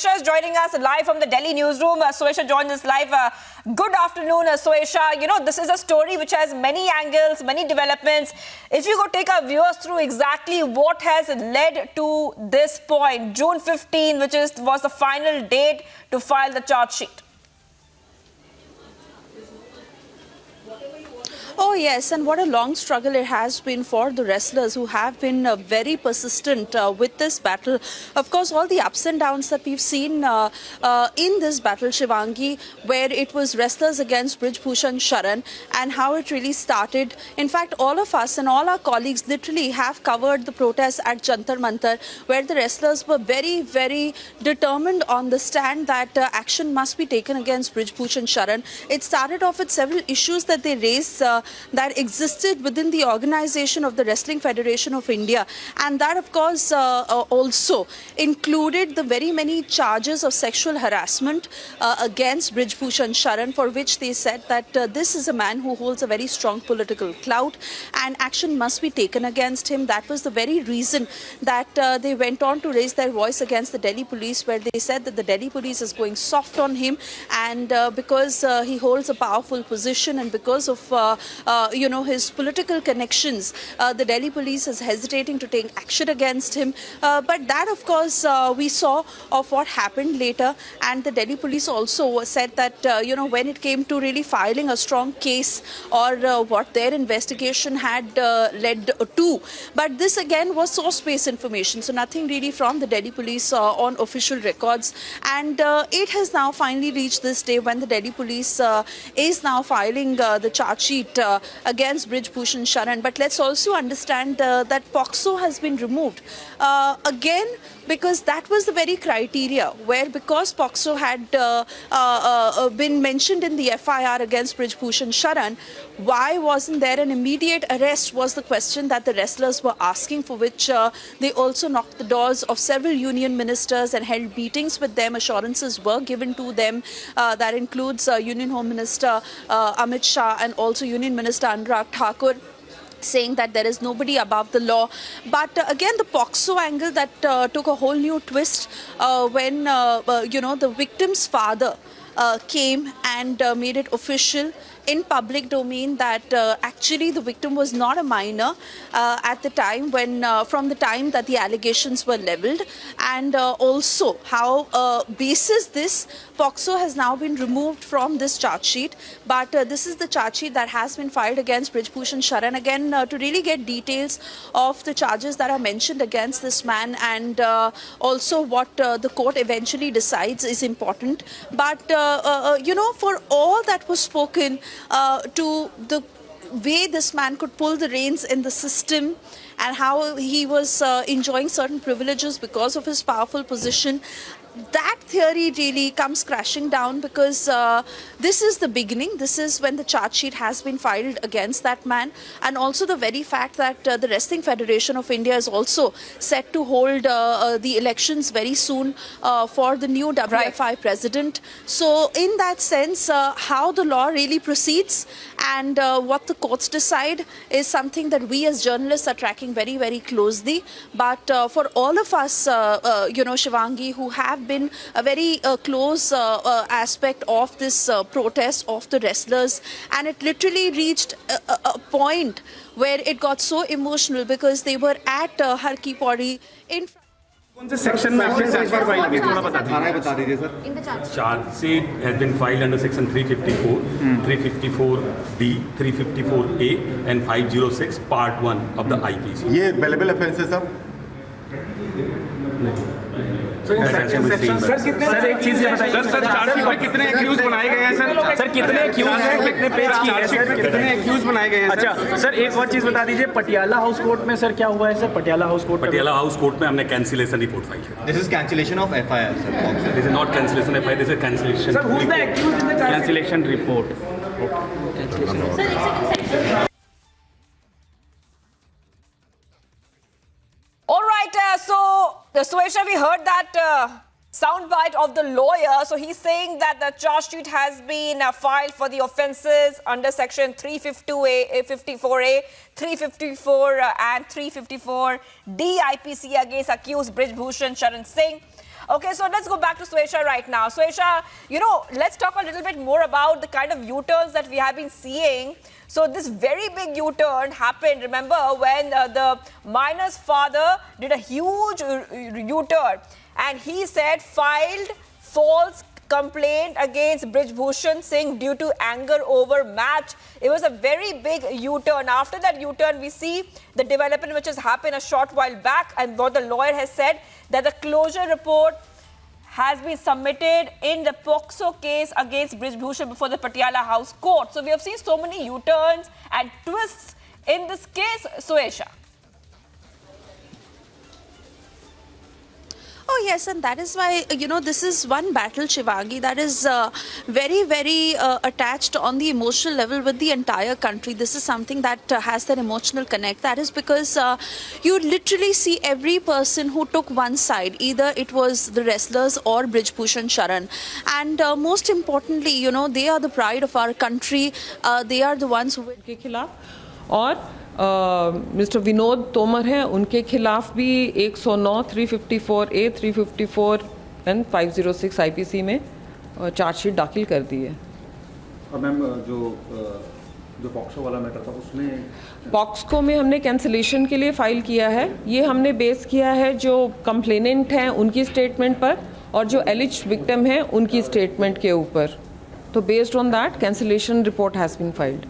Swesha is joining us live from the Delhi newsroom. Swesha joins us live. Good afternoon, Swesha. You know, this is a story which has many angles, many developments. If you could take our viewers through exactly what has led to this point, June 15, which was the final date to file the charge sheet. Oh yes, and what a long struggle it has been for the wrestlers who have been very persistent with this battle. Of course, all the ups and downs that we've seen in this battle, Shivangi, where it was wrestlers against Brij Bhushan Sharan, and how it really started. In fact, all of us and all our colleagues literally have covered the protests at Jantar Mantar, where the wrestlers were very, very determined on the stand that action must be taken against Brij Bhushan Sharan. It started off with several issues that they raised that existed within the organization of the Wrestling Federation of India, and that of course also included the very many charges of sexual harassment against Brij Bhushan Sharan, for which they said that this is a man who holds a very strong political clout and action must be taken against him. That was the very reason that they went on to raise their voice against the Delhi police, where they said that the Delhi police is going soft on him, and because he holds a powerful position and because of his political connections, the Delhi police is hesitating to take action against him. But that, of course, we saw of what happened later, and the Delhi police also said that, when it came to really filing a strong case or what their investigation had led to. But this again was source-based information, so nothing really from the Delhi police on official records. And it has now finally reached this day when the Delhi police is now filing the charge sheet against Brij Bhushan Sharan. But let's also understand that POCSO has been removed again, because that was the very criteria where, because POCSO had been mentioned in the FIR against Brij Bhushan Sharan, why wasn't there an immediate arrest was the question that the wrestlers were asking, for which they also knocked the doors of several union ministers and held meetings with them. Assurances were given to them. That includes Union Home Minister Amit Shah and also Union Minister Anurag Thakur, saying that there is nobody above the law. But again, the POCSO angle that took a whole new twist when, the victim's father came and made it official in public domain that actually the victim was not a minor at the time when, from the time that the allegations were leveled, and also how basis this POCSO has now been removed from this charge sheet. But this is the charge sheet that has been filed against Brij Bhushan Sharan. Again, to really get details of the charges that are mentioned against this man, and also what the court eventually decides is important. But, for all that was spoken, to the way this man could pull the reins in the system and how he was enjoying certain privileges because of his powerful position, that theory really comes crashing down, because this is the beginning. This is when the charge sheet has been filed against that man, and also the very fact that the Wrestling Federation of India is also set to hold the elections very soon for the new WFI president. So in that sense, how the law really proceeds and what the courts decide is something that we as journalists are tracking very, very closely. But for all of us, Shivangi, who have been a very close aspect of this protest of the wrestlers, and it literally reached a point where it got so emotional because they were at Har Ki Pauri in section charge sheet has been filed under section 354, 354D, 354A and 506 part 1 of the IPC. ये available offences सब sir एक चीज बताइए sir, chargesheet में कितने accused बनाए गए हैं सर? सर कितने एक्यूज हैं, कितने पेज की है, कितने एक्यूज बनाए गए हैं? अच्छा सर, एक और चीज बता दीजिए, पटियाला हाउस कोर्ट में सर क्या हुआ है सर? पटियाला हाउस कोर्ट में हमने कैंसिलेशन रिपोर्ट फाइल किया. This is cancellation of FIR sir. This is not cancellation FIR, this is cancellation. Sir who is the accused in the cancellation report. All right, Swesha, we heard that soundbite of the lawyer. So he's saying that the charge sheet has been filed for the offences under section 352A, 54A, 354 and 354D IPC against accused Brij Bhushan Sharan Singh. Okay, so let's go back to Swesha right now. Swesha, let's talk a little bit more about the kind of U-turns that we have been seeing. So this very big U-turn happened, remember, when the minor's father did a huge U-turn, and he said filed false complaint against Brij Bhushan Singh due to anger over match. It was a very big U-turn. After that U-turn, we see the development which has happened a short while back, and what the lawyer has said that the closure report has been submitted in the POCSO case against Brij Bhushan before the Patiala House Court. So we have seen so many U-turns and twists in this case, Swesha. Oh, yes, and that is why, this is one battle, Shivangi, that is very, very attached on the emotional level with the entire country. This is something that has that emotional connect. That is because you literally see every person who took one side, either it was the wrestlers or Brij Bhushan Sharan. And most importantly, they are the pride of our country. They are the ones who... के खिलाफ और mister Vinod Tomar हैं, उनके खिलाफ भी 109, 354A, 354 and 506 IPC में chargesheet दाखिल कर दी है। और मैम जो पॉक्सो वाला मैटर था उसमें पॉक्सको में हमने कैंसलेशन के लिए फ़ाइल किया है। ये हमने बेस किया है जो कंप्लेनेंट हैं उनकी स्टेटमेंट पर और जो एलिज्ड विक्टिम हैं उनकी स्टेटमेंट के ऊपर। तो based on that cancellation report has been filed.